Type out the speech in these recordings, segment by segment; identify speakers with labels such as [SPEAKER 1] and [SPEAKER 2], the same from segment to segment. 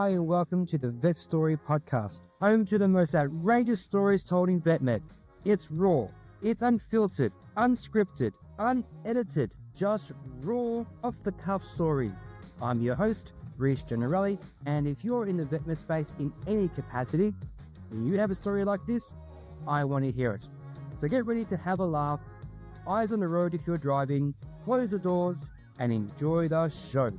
[SPEAKER 1] Hi, and welcome to the Vet Story Podcast, home to the most outrageous stories told in VetMed. It's raw, it's unfiltered, unscripted, unedited, just raw, off-the-cuff stories. I'm your host, Reece Generelli, and if you're in the VetMed space in any capacity, and you have a story like this, I want to hear it. So get ready to have a laugh, eyes on the road if you're driving, close the doors, and enjoy the show.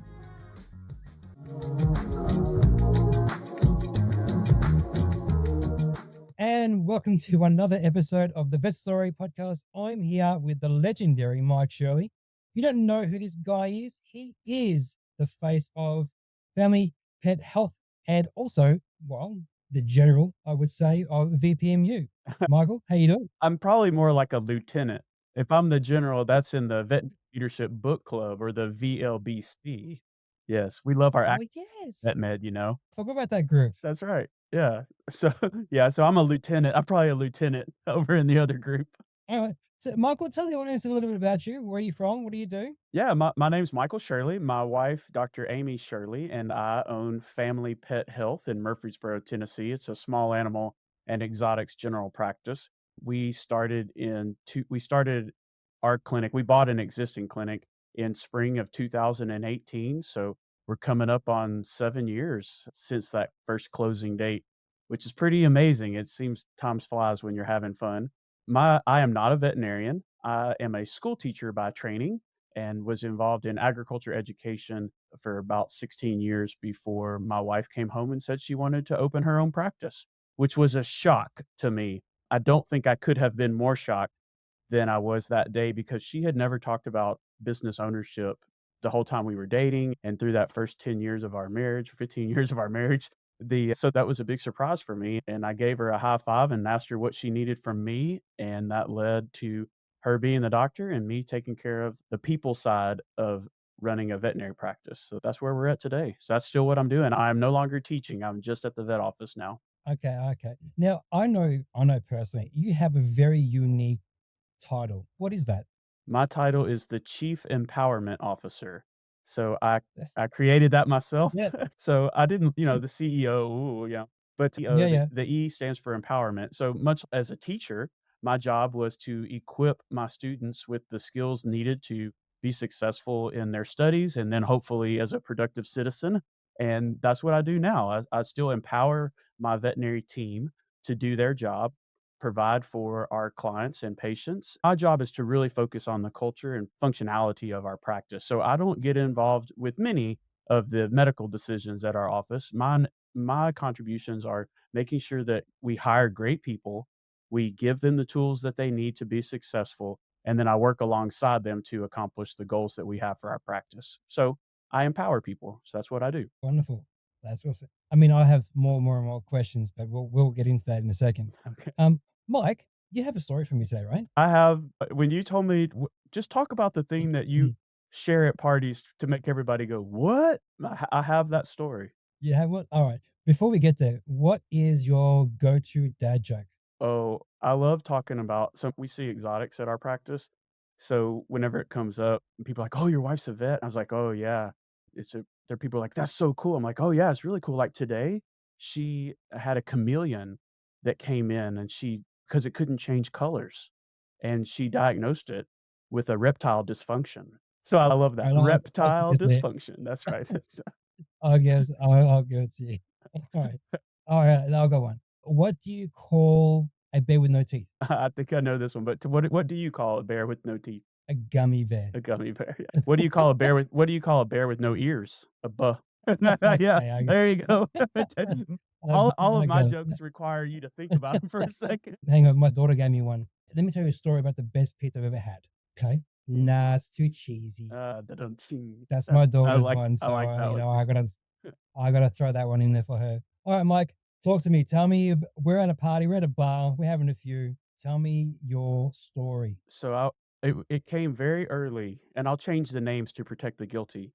[SPEAKER 1] And welcome to another episode of the Vet Story Podcast. I'm here with the legendary Mike Shirley. If you don't know who this guy is, he is the face of family pet health and also, well, the general, I would say, of VPMU. Michael, how you doing?
[SPEAKER 2] I'm probably more like a lieutenant. If I'm the general, that's in the Vet Leadership Book Club or the VLBC. Yes, we love our
[SPEAKER 1] Oh, yes.
[SPEAKER 2] vet med, you know?
[SPEAKER 1] Forgot about that group.
[SPEAKER 2] That's right. Yeah. So, yeah, so I'm a lieutenant. I'm probably a lieutenant over in the other group.
[SPEAKER 1] Anyway, so Michael, tell the audience a little bit about you. Where are you from? What do you do?
[SPEAKER 2] Yeah, my name's Michael Shirley. My wife, Dr. Amy Shirley, and I own Family Pet Health in Murfreesboro, Tennessee. It's a small animal and exotics general practice. We started our clinic. We bought an existing clinic in spring of 2018, so we're coming up on 7 years since that first closing date, which is pretty amazing. It seems time flies when you're having fun. I am not a veterinarian. I am a school teacher by training and was involved in agriculture education for about 16 years before my wife came home and said she wanted to open her own practice, which was a shock to me. I don't think I could have been more shocked than I was that day because she had never talked about business ownership the whole time we were dating and through that first 10 years of our marriage, 15 years of our marriage. So that was a big surprise for me, and I gave her a high five and asked her what she needed from me, and that led to her being the doctor and me taking care of the people side of running a veterinary practice. So that's where we're at today. So that's still what I'm doing. I'm no longer teaching. I'm just at the vet office now.
[SPEAKER 1] Okay. Now I know personally, you have a very unique title. What is that?
[SPEAKER 2] My title is the Chief Empowerment Officer. So
[SPEAKER 1] That's
[SPEAKER 2] I created that myself.
[SPEAKER 1] yeah,
[SPEAKER 2] So I didn't, the CEO, ooh, yeah. But
[SPEAKER 1] yeah, yeah.
[SPEAKER 2] the E stands for empowerment. So much as a teacher, my job was to equip my students with the skills needed to be successful in their studies and then hopefully as a productive citizen. And that's what I do now. I still empower my veterinary team to do their job, provide for our clients and patients. My job is to really focus on the culture and functionality of our practice. So I don't get involved with many of the medical decisions at our office. My contributions are making sure that we hire great people, we give them the tools that they need to be successful, and then I work alongside them to accomplish the goals that we have for our practice. So I empower people. So that's what I do.
[SPEAKER 1] Wonderful. That's awesome. I mean, I have more and more questions, but we'll get into that in a second.
[SPEAKER 2] Okay.
[SPEAKER 1] Mike, you have a story for me today, right?
[SPEAKER 2] I have when you told me just talk about the thing that you
[SPEAKER 1] Mm.
[SPEAKER 2] share at parties to make everybody go, "What?" I have that story.
[SPEAKER 1] You have one? All right. Before we get there, what is your go-to dad joke?
[SPEAKER 2] Oh, I love talking about so we see exotics at our practice. So whenever it comes up, people are like, "Oh, your wife's a vet?" I was like, "Oh, yeah." There are people like, "That's so cool." I'm like, "Oh, yeah, it's really cool." Like today, she had a chameleon that came in and she because it couldn't change colors, and she diagnosed it with a reptile dysfunction. So I love that.
[SPEAKER 1] I like I can
[SPEAKER 2] Reptile
[SPEAKER 1] guess it.
[SPEAKER 2] dysfunction. That's right.
[SPEAKER 1] I guess I'll give it to you. All right. All right, I'll go on. What do you call a bear with no teeth?
[SPEAKER 2] I think I know this one, but what do you call a bear with no teeth?
[SPEAKER 1] A gummy bear.
[SPEAKER 2] A gummy bear, yeah. What do you call a bear with no ears? A buh. Yeah,
[SPEAKER 1] Okay,
[SPEAKER 2] there you go. All of
[SPEAKER 1] I
[SPEAKER 2] my
[SPEAKER 1] got it.
[SPEAKER 2] jokes require you to think about them for a second.
[SPEAKER 1] Hang on, my daughter gave me one. Let me tell you a story about the best pizza I've ever had. Okay? Nah, it's too cheesy.
[SPEAKER 2] Da-dum-ching.
[SPEAKER 1] That's my daughter's one,
[SPEAKER 2] I
[SPEAKER 1] so
[SPEAKER 2] like that one too.
[SPEAKER 1] I gotta throw that one in there for her. All right, Mike, talk to me. Tell me, we're at a party, we're at a bar, we're having a few. Tell me your story.
[SPEAKER 2] So it came very early, and I'll change the names to protect the guilty,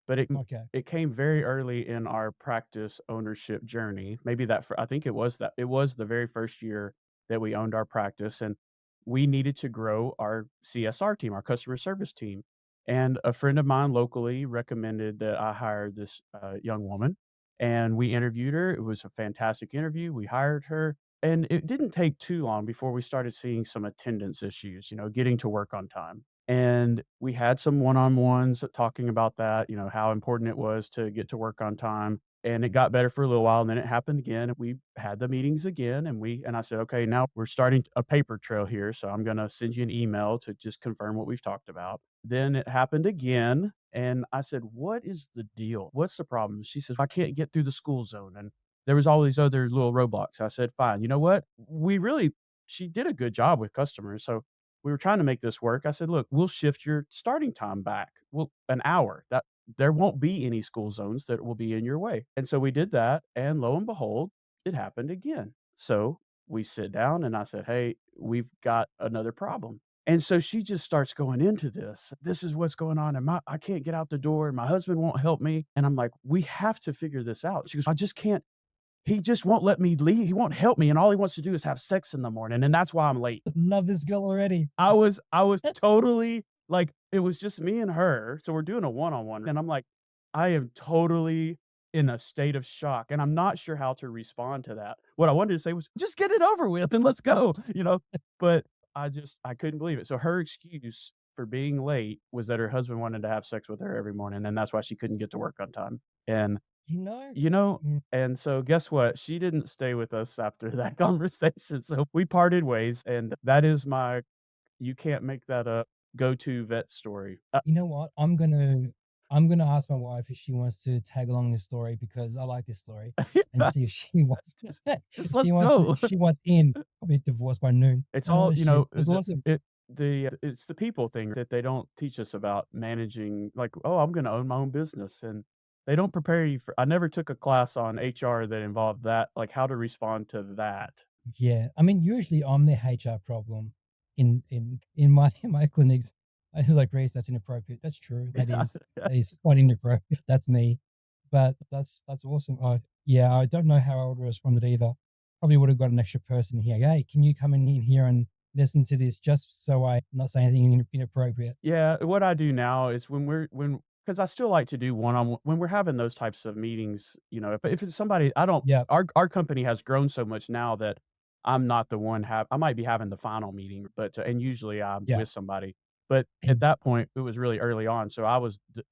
[SPEAKER 2] but
[SPEAKER 1] Okay.
[SPEAKER 2] it came very early in our practice ownership journey. Maybe I think it was the very first year that we owned our practice, and we needed to grow our CSR team, our customer service team. And a friend of mine locally recommended that I hire this young woman. and we interviewed her. It was a fantastic interview. We hired her, and it didn't take too long before we started seeing some attendance issues, getting to work on time. And we had some one-on-ones talking about that, how important it was to get to work on time. And it got better for a little while, and then it happened again. We had the meetings again, and I said, "Okay, now we're starting a paper trail here, so I'm gonna send you an email to just confirm what we've talked about." Then it happened again, and I said, "What is the deal? What's the problem?" She says, "I can't get through the school zone," and there was all these other little roadblocks. I said, "Fine, you know what? She did a good job with customers, so we were trying to make this work." I said, "Look, we'll shift your starting time back. Well, an hour. That there won't be any school zones that will be in your way." And so we did that, and lo and behold, it happened again. So we sit down and I said, "Hey, we've got another problem." And so she just starts going into this. "This is what's going on, and I can't get out the door, and my husband won't help me." And I'm like, "We have to figure this out." She goes, "I just can't. He just won't let me leave. He won't help me, and all he wants to do is have sex in the morning, and that's why I'm late."
[SPEAKER 3] Love this girl already.
[SPEAKER 2] I was totally like, it was just me and her, so we're doing a one-on-one, and I'm like, I am totally in a state of shock, and I'm not sure how to respond to that. What I wanted to say was, "Just get it over with and let's go," But I couldn't believe it. So her excuse for being late was that her husband wanted to have sex with her every morning, and that's why she couldn't get to work on time. And
[SPEAKER 3] You know?
[SPEAKER 2] you know
[SPEAKER 3] Mm,
[SPEAKER 2] and so guess what? She didn't stay with us after that conversation, so we parted ways, and that is my you can't make that up go-to vet story.
[SPEAKER 3] you know what? I'm gonna ask my wife if she wants to tag along this story because I like this story and see if
[SPEAKER 2] Yes,
[SPEAKER 3] she wants
[SPEAKER 2] just
[SPEAKER 3] to
[SPEAKER 2] just
[SPEAKER 3] she
[SPEAKER 2] let's
[SPEAKER 3] wants to
[SPEAKER 2] go.
[SPEAKER 3] she wants in. I'll be divorced by noon.
[SPEAKER 2] It's
[SPEAKER 3] Oh
[SPEAKER 2] all
[SPEAKER 3] shit. That's awesome.
[SPEAKER 2] it's the people thing that they don't teach us about managing, like, "Oh, I'm gonna own my own business," and they don't prepare you for I never took a class on HR that involved that, like, how to respond to that.
[SPEAKER 3] Yeah. I mean, usually I'm the HR problem in my in my clinics. I was like, Grace, that's inappropriate. That's true.
[SPEAKER 2] Yeah.
[SPEAKER 3] That is quite inappropriate. That's me. But that's awesome. Yeah, I don't know how I would have responded either. Probably would have got an extra person here. Hey, can you come in here and listen to this just so I not say anything inappropriate?
[SPEAKER 2] Yeah, what I do now is because I still like to do one-on-one when we're having those types of meetings, if it's somebody I don't
[SPEAKER 3] Yeah,
[SPEAKER 2] our company has grown so much now that I'm not the one I might be having the final meeting, but and usually I'm
[SPEAKER 3] yeah,
[SPEAKER 2] with somebody. But at
[SPEAKER 3] and
[SPEAKER 2] that point, it was really early on, so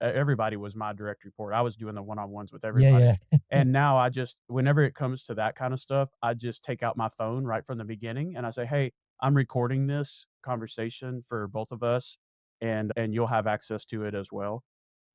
[SPEAKER 2] everybody was my direct report. I was doing the one-on-ones with everybody.
[SPEAKER 3] yeah, yeah,
[SPEAKER 2] And now I just whenever it comes to that kind of stuff, I just take out my phone right from the beginning and I say, "Hey, I'm recording this conversation for both of us, and you'll have access to it as well."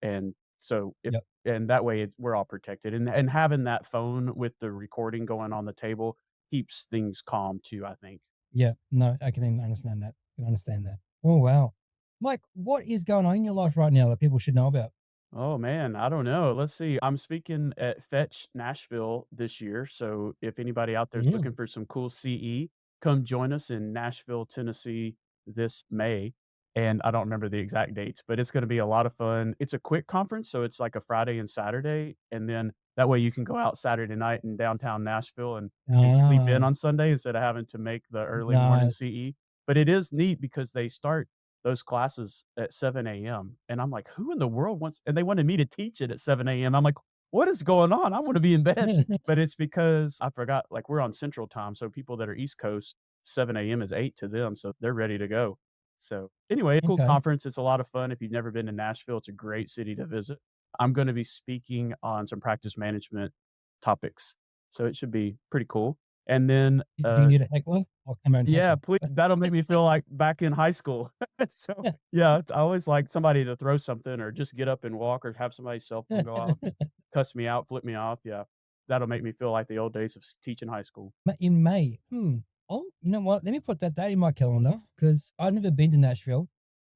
[SPEAKER 2] And so if
[SPEAKER 3] yep,
[SPEAKER 2] and that way we're all protected, and having that phone with the recording going on the table keeps things calm too, I think.
[SPEAKER 3] yeah. No, I can understand that. I can understand that. Oh wow, Mike, what is going on in your life right now that people should know about?
[SPEAKER 2] Oh, man, I don't know. Let's see. I'm speaking at Fetch Nashville this year, so if anybody out there is
[SPEAKER 3] Yeah.
[SPEAKER 2] looking for some cool CE, come join us in Nashville, Tennessee this May, and I don't remember the exact dates, but it's gonna be a lot of fun. It's a quick conference, so it's like a Friday and Saturday, and then that way you can go out Saturday night in downtown Nashville and sleep in
[SPEAKER 3] Ah,
[SPEAKER 2] on Sunday instead of having to make the early morning
[SPEAKER 3] nice.
[SPEAKER 2] CE. But it is neat because they start those classes at 7 AM, and I'm like, "Who in the world wants" and they wanted me to teach it at 7 AM. I'm like, "What is going on? I wanna be in bed." But it's because I forgot, like, we're on Central Time, so people that are East Coast, 7 AM is 8 to them, so they're ready to go. So, anyway, cool
[SPEAKER 3] Okay.
[SPEAKER 2] conference, it's a lot of fun. If you've never been to Nashville, it's a great city to visit. I'm gonna be speaking on some practice management topics, so it should be pretty cool. And then,
[SPEAKER 3] Do you need a heckler? I'll come out and
[SPEAKER 2] yeah,
[SPEAKER 3] heckle.
[SPEAKER 2] please, that'll make me feel like back in high school. So, yeah, I always like somebody to throw something or just get up and walk or have somebody's cell phone go off and cuss me out, flip me off, yeah. That'll make me feel like the old days of teaching high school.
[SPEAKER 3] In May. Oh, you know what? Let me put that date in my calendar because I've never been to Nashville,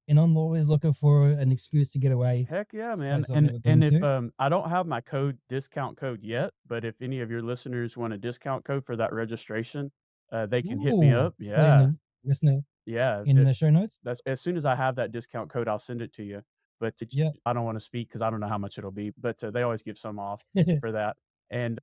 [SPEAKER 3] and I'm always looking for an excuse to get away
[SPEAKER 2] Heck yeah,
[SPEAKER 3] to
[SPEAKER 2] man,
[SPEAKER 3] places I've
[SPEAKER 2] and
[SPEAKER 3] never been
[SPEAKER 2] and if,
[SPEAKER 3] to.
[SPEAKER 2] I don't have my discount code yet, but if any of your listeners want a discount code for that registration, they can hit me
[SPEAKER 3] Ooh,
[SPEAKER 2] up.
[SPEAKER 3] put it in
[SPEAKER 2] Yeah,
[SPEAKER 3] the listener
[SPEAKER 2] yeah,
[SPEAKER 3] in the show notes.
[SPEAKER 2] that's as soon as I have that discount code, I'll send it to you, but
[SPEAKER 3] Yeah.
[SPEAKER 2] I don't wanna speak because I don't know how much it'll be, but, they always give some off for that,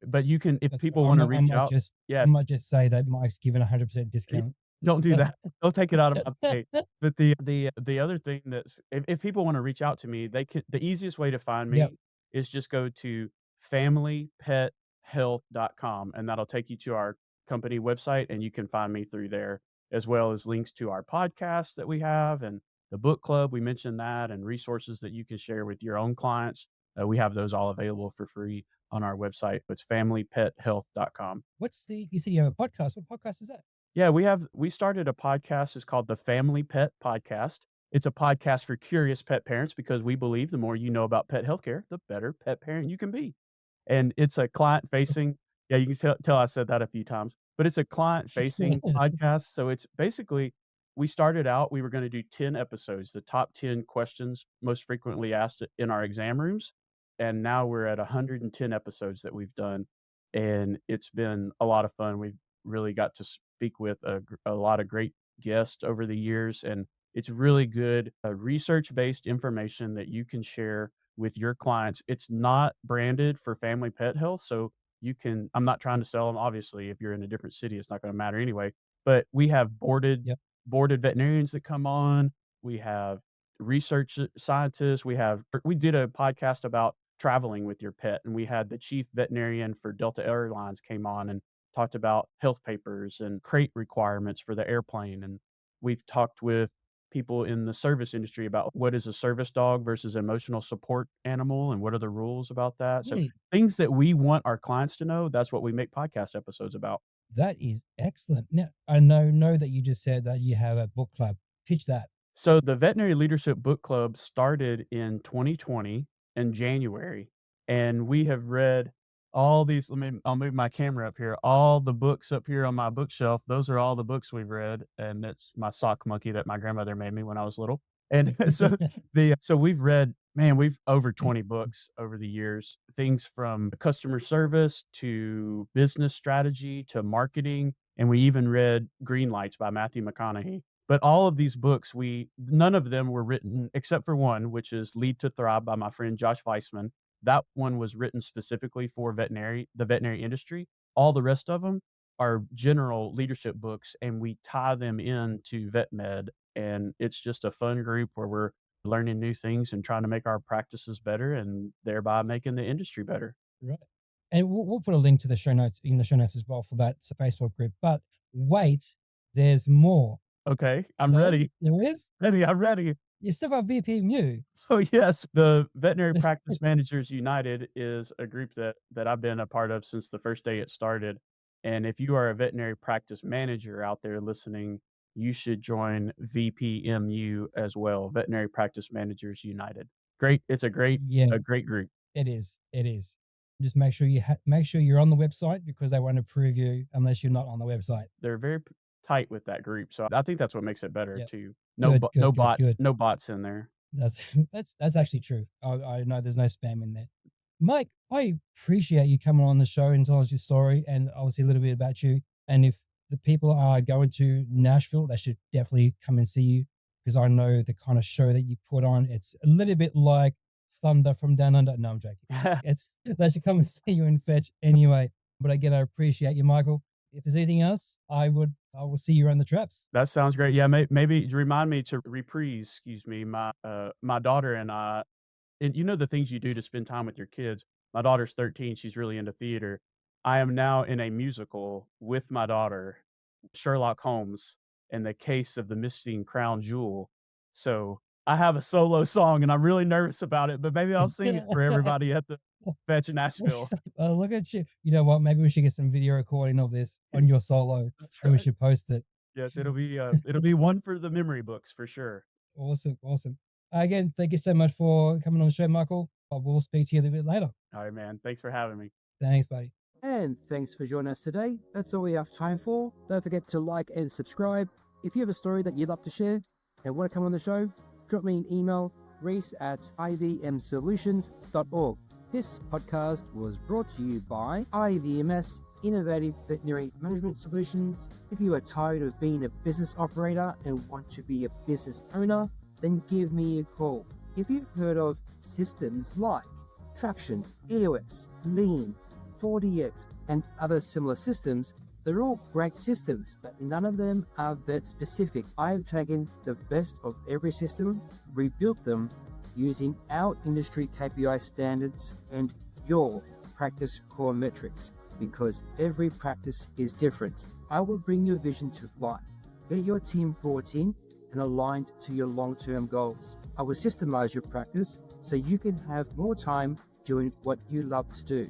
[SPEAKER 2] but you can if
[SPEAKER 3] That's
[SPEAKER 2] people
[SPEAKER 3] right.
[SPEAKER 2] wanna reach out
[SPEAKER 3] I
[SPEAKER 2] yeah,
[SPEAKER 3] might just say that Mike's given 100%
[SPEAKER 2] y
[SPEAKER 3] discount.
[SPEAKER 2] don't do
[SPEAKER 3] So
[SPEAKER 2] that. Don't take it out of my pay. But the other thing that's if people wanna reach out to me, they can the easiest way to find
[SPEAKER 3] yep,
[SPEAKER 2] me is just go to familypethealth.com, and that'll take you to our company website, and you can find me through there, as well as links to our podcast that we have and the book club. We mentioned that, and resources that you can share with your own clients. We have those all available for free on our website. It's familypethealth.com.
[SPEAKER 3] You said you have a podcast. What podcast is that?
[SPEAKER 2] Yeah, we started a podcast. It's called the Family Pet Podcast. It's a podcast for curious pet parents because we believe the more you know about pet healthcare, the better pet parent you can be. And it's a client facing, yeah, you can tell I said that a few times, but it's a client facing podcast. So it's basically, we started out, we were going to do 10 episodes, the top 10 questions most frequently asked in our exam rooms. And now we're at 110 episodes that we've done. And it's been a lot of fun. We've really got to speak with a lot of great guests over the years. And it's really good research-based information that you can share with your clients. It's not branded for family pet health, so I'm not trying to sell them. Obviously, if you're in a different city, it's not going to matter anyway. But we have boarded
[SPEAKER 3] Yep.
[SPEAKER 2] veterinarians that come on. We have research scientists. We did a podcast about traveling with your pet, and we had the chief veterinarian for Delta Airlines came on and talked about health papers and crate requirements for the airplane. And we've talked with people in the service industry about what is a service dog versus emotional support animal and what are the rules about that. So
[SPEAKER 3] Hey,
[SPEAKER 2] things that we want our clients to know, that's what we make podcast episodes about.
[SPEAKER 3] that is excellent. Now, I know that you just said that you have a book club. Pitch that.
[SPEAKER 2] So the Veterinary Leadership Book Club started in 2020 in January, and we have read all these. I'll move my camera up here. All the books up here on my bookshelf, those are all the books we've read, and that's my sock monkey that my grandmother made me when I was little. And so we've read, man, we've over 20 books over the years, things from customer service to business strategy to marketing, and we even read Green Lights by Matthew McConaughey. But all of these books, none of them were written except for one, which is Lead to Thrive by my friend Josh Weissman. That one was written specifically for the veterinary industry. All the rest of them are general leadership books, and we tie them into vet med. And it's just a fun group where we're learning new things and trying to make our practices better and thereby making the industry better.
[SPEAKER 3] Right. And we'll put a link to the show notes as well for that Facebook group. But wait, there's more.
[SPEAKER 2] Okay, I'm
[SPEAKER 3] No?
[SPEAKER 2] ready.
[SPEAKER 3] There is?
[SPEAKER 2] I'm ready.
[SPEAKER 3] You still got VPMU.
[SPEAKER 2] Oh, yes. The Veterinary Practice Managers United is a group that I've been a part of since the first day it started. And if you are a veterinary practice manager out there listening, you should join VPMU as well, Veterinary Practice Managers United. Great. It's a great group.
[SPEAKER 3] It is. Just make sure you're on the website because they won't approve you unless you're not on the website.
[SPEAKER 2] They're very tight with that group. So I think that's what makes it better
[SPEAKER 3] Yep.
[SPEAKER 2] too.
[SPEAKER 3] Good,
[SPEAKER 2] No bots in there.
[SPEAKER 3] That's actually true. I know there's no spam in there. Mike, I appreciate you coming on the show and telling us your story and obviously a little bit about you. And if the people are going to Nashville, they should definitely come and see you because I know the kind of show that you put on. It's a little bit like Thunder from Down Under. No, I'm joking. They should come and see you in Fetch anyway. But again, I appreciate you, Michael. If there's anything else, I will see you around the traps.
[SPEAKER 2] That sounds great. Yeah, maybe remind me to reprise, my daughter and I, and you know the things you do to spend time with your kids. My daughter's 13, she's really into theater. I am now in a musical with my daughter, Sherlock Holmes and the Case of the Missing Crown Jewel. So I have a solo song and I'm really nervous about it, but maybe I'll sing it for everybody at the Fetch in Nashville.
[SPEAKER 3] Look at you. You know what? Maybe we should get some video recording of this on your solo.
[SPEAKER 2] That's
[SPEAKER 3] And we
[SPEAKER 2] right.
[SPEAKER 3] should post it.
[SPEAKER 2] Yes, it'll be one for the memory books for sure.
[SPEAKER 3] Awesome. Again, thank you so much for coming on the show, Michael. We'll speak to you a little bit later.
[SPEAKER 2] All right, man. Thanks for having me.
[SPEAKER 3] Thanks, buddy.
[SPEAKER 1] And thanks for joining us today. That's all we have time for. Don't forget to like and subscribe. If you have a story that you'd love to share and want to come on the show, drop me an email, reese@ivmsolutions.org. This podcast was brought to you by IVMS, Innovative Veterinary Management Solutions. If you are tired of being a business operator and want to be a business owner, then give me a call. If you've heard of systems like Traction, EOS, Lean, 4DX, and other similar systems, they're all great systems, but none of them are vet specific. I have taken the best of every system, rebuilt them using our industry KPI standards and your practice core metrics because every practice is different. I will bring your vision to life. Get your team brought in and aligned to your long-term goals. I will systemize your practice so you can have more time doing what you love to do.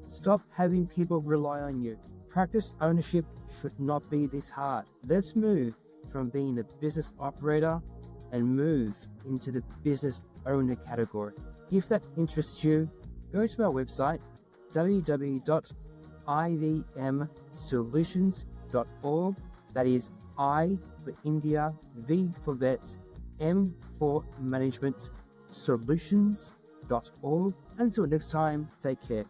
[SPEAKER 1] Stop having people rely on you. Practice ownership should not be this hard. Let's move from being a business operator and move into the business owner category. If that interests you, go to our website www.ivmsolutions.org. That is I for India, V for vet, M for management, solutions.org. Until next time, take care.